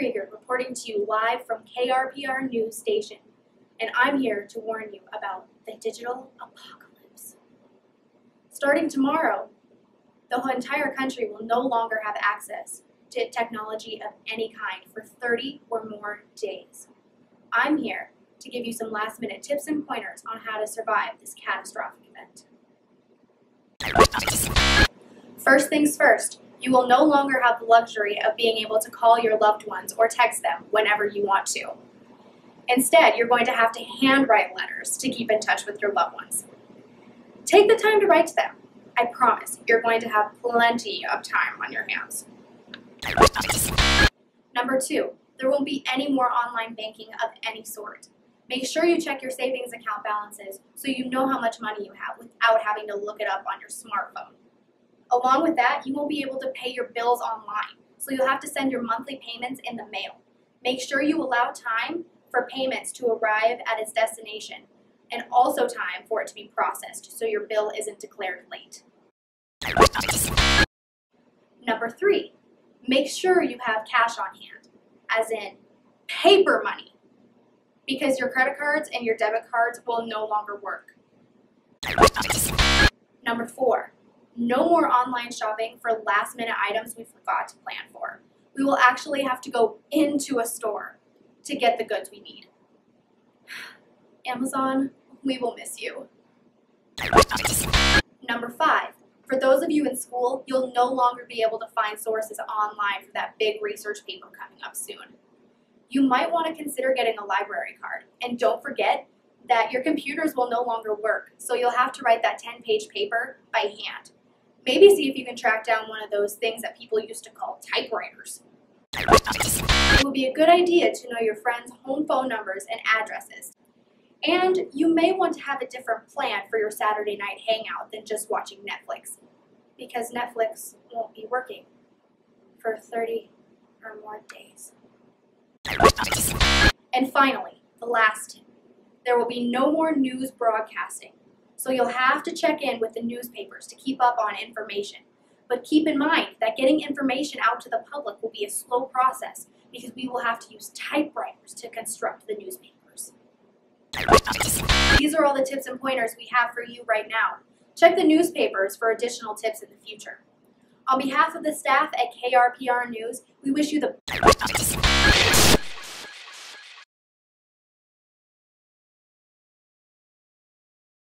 Krieger reporting to you live from KRPR News Station, and I'm here to warn you about the digital apocalypse. Starting tomorrow, the entire country will no longer have access to technology of any kind for 30 or more days. I'm here to give you some last-minute tips and pointers on how to survive this catastrophic event. First things first, you will no longer have the luxury of being able to call your loved ones or text them whenever you want to. Instead, you're going to have to handwrite letters to keep in touch with your loved ones. Take the time to write to them. I promise you're going to have plenty of time on your hands. Number 2, there won't be any more online banking of any sort. Make sure you check your savings account balances so you know how much money you have without having to look it up on your smartphone. Along with that, you won't be able to pay your bills online, so you'll have to send your monthly payments in the mail. Make sure you allow time for payments to arrive at its destination, and also time for it to be processed so your bill isn't declared late. Number 3, make sure you have cash on hand, as in paper money, because your credit cards and your debit cards will no longer work. Number 4, no more online shopping for last-minute items we forgot to plan for. We will actually have to go into a store to get the goods we need. Amazon, we will miss you. Number 5, for those of you in school, you'll no longer be able to find sources online for that big research paper coming up soon. You might want to consider getting a library card, and don't forget that your computers will no longer work, so you'll have to write that 10-page paper by hand. Maybe see if you can track down one of those things that people used to call typewriters. It would be a good idea to know your friends' home phone numbers and addresses. And you may want to have a different plan for your Saturday night hangout than just watching Netflix, because Netflix won't be working for 30 or more days. And finally, the last tip. There will be no more news broadcasting, so you'll have to check in with the newspapers to keep up on information. But keep in mind that getting information out to the public will be a slow process because we will have to use typewriters to construct the newspapers. These are all the tips and pointers we have for you right now. Check the newspapers for additional tips in the future. On behalf of the staff at KRPR News, we wish you the